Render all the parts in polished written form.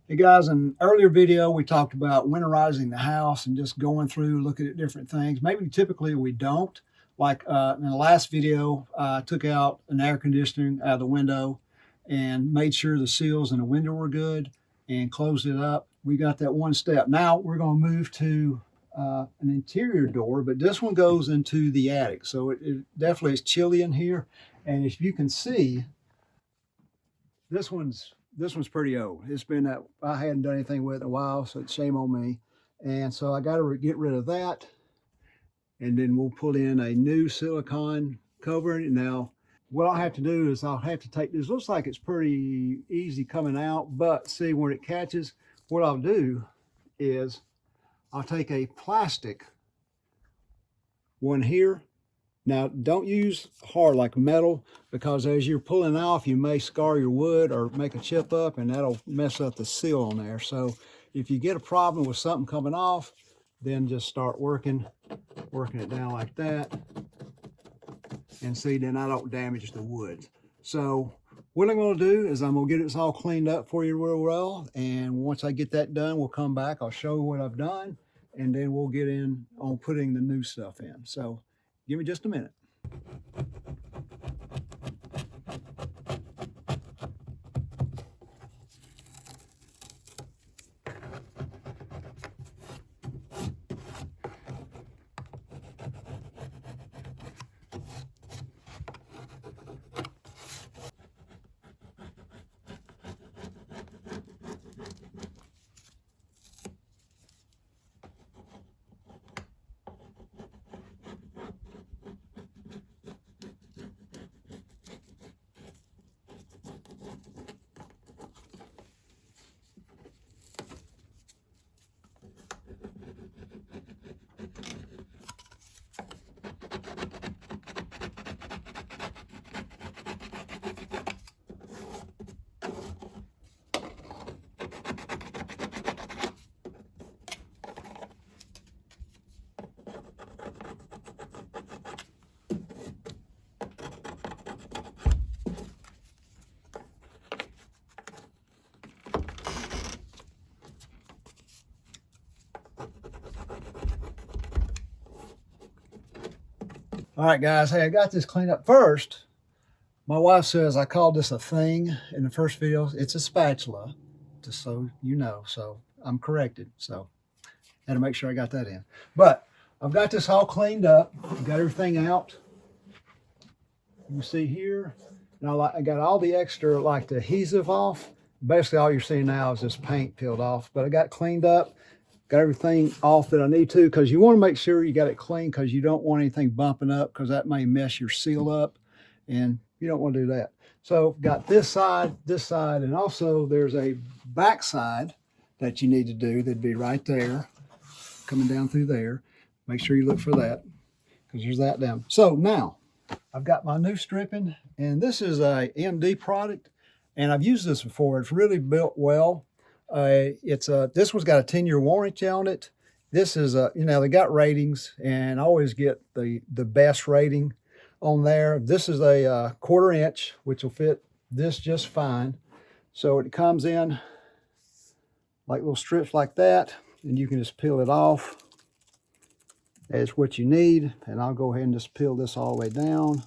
Hey guys, in an earlier video, we talked about winterizing the house and just going through, looking at different things. Maybe typically we don't. Like in the last video, I took out an air conditioning out of the window and made sure the seals in the window were good and closed it up. We got that one step. Now we're going to move to an interior door, but this one goes into the attic. So it definitely is chilly in here. And if you can see, this one's pretty old. It's been that I hadn't done anything with it in a while, so it's shame on me. And so I got to get rid of that, and then we'll put in a new silicone covering. Now, what I'll have to do is I'll have to take this. Looks like it's pretty easy coming out, but see when it catches, what I'll do is I'll take a plastic one here. Now, don't use hard like metal, because as you're pulling off, you may scar your wood or make a chip up, and that'll mess up the seal on there. So if you get a problem with something coming off, then just start working it down like that. And see, then I don't damage the wood. So what I'm going to do is I'm going to get this all cleaned up for you real well. And once I get that done, we'll come back. I'll show you what I've done, and then we'll get in on putting the new stuff in. So give me just a minute. All right, guys. Hey, I got this cleaned up first. My wife says I called this a thing in the first video. It's a spatula, just so you know. So I'm corrected. So I had to make sure I got that in. But I've got this all cleaned up. Got everything out. You can see here. Now I got all the extra, like the adhesive off. Basically, all you're seeing now is this paint peeled off. But I got cleaned up. Got everything off that I need to, because you want to make sure you got it clean, because you don't want anything bumping up, because that may mess your seal up, and you don't want to do that. So got this side, and also there's a back side that you need to do. That'd be right there, coming down through there. Make sure you look for that, because there's that down. So now I've got my new stripping, and this is a MD product, and I've used this before. It's really built well. This one's got a 10-year warranty on it. This is they got ratings, and I always get the best rating on there. This is a 1/4 inch, which will fit this just fine. So it comes in like little strips like that, and you can just peel it off as what you need. And I'll go ahead and just peel this all the way down,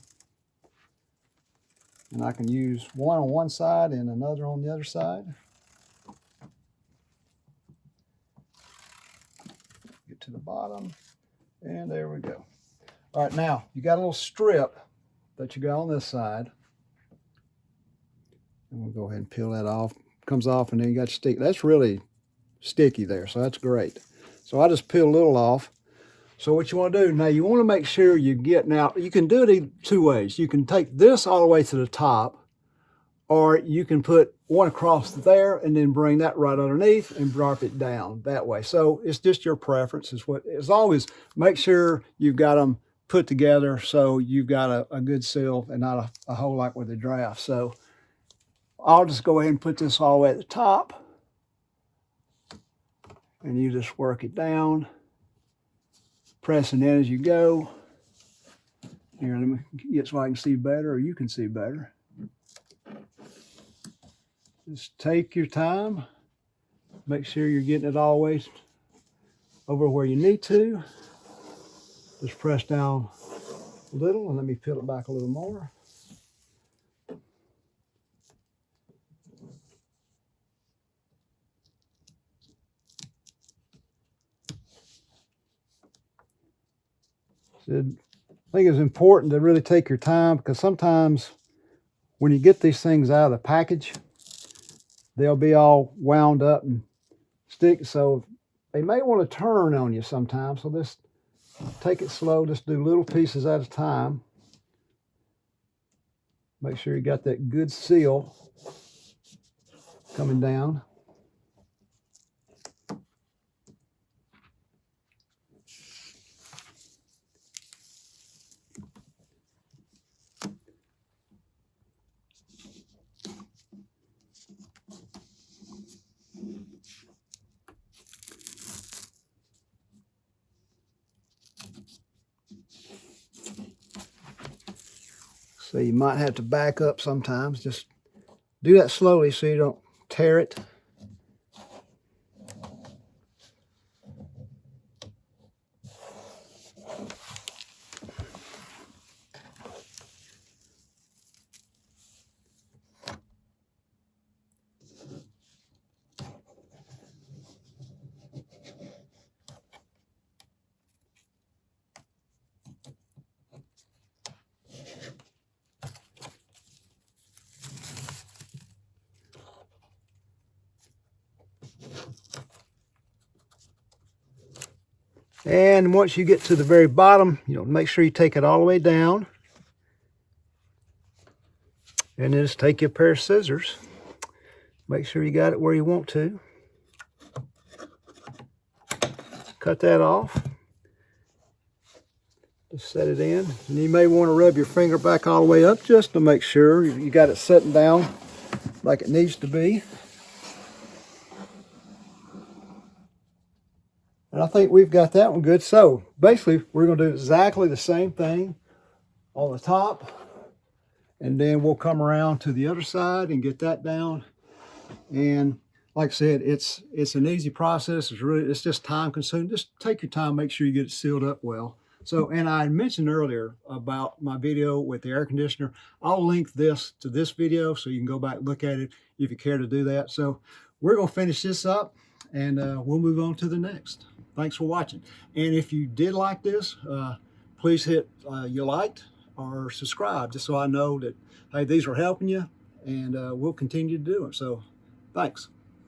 and I can use one on one side and another on the other side. Get to the bottom, and there we go. All right, now you got a little strip that you got on this side, and we'll go ahead and peel that off. Comes off, and then you got stick. That's really sticky there, so that's great. So I just peel a little off. So what you want to do now, you want to make sure you get, now you can do it two ways. You can take this all the way to the top, or you can put one across there and then bring that right underneath and drop it down that way. So it's just your preference. As long as make sure you've got them put together so you've got a good seal and not a hole like with the draft. So I'll just go ahead and put this all the way at the top, and you just work it down, pressing in as you go. Here, let me get so I can see better, or you can see better. Just take your time Make sure you're getting it always over where you need to. Just press down a little and let me peel it back a little more. I think it's important to really take your time, because sometimes when you get these things out of the package, they'll be all wound up and stick. So they may want to turn on you sometimes. So just take it slow. Just do little pieces at a time. Make sure you got that good seal coming down. So you might have to back up sometimes. Just do that slowly so you don't tear it. And once you get to the very bottom, make sure you take it all the way down. And then just take your pair of scissors. Make sure you got it where you want to. Cut that off. Just set it in. And you may want to rub your finger back all the way up just to make sure you got it sitting down like it needs to be. And I think we've got that one good. So basically, we're going to do exactly the same thing on the top. And then we'll come around to the other side and get that down. And like I said, it's an easy process. It's just time consuming. Just take your time, make sure you get it sealed up well. So, and I mentioned earlier about my video with the air conditioner. I'll link this to this video so you can go back and look at it if you care to do that. So we're going to finish this up and we'll move on to the next. Thanks for watching. And if you did like this, please hit you liked or subscribe, just so I know that, hey, these are helping you, and we'll continue to do it. So thanks.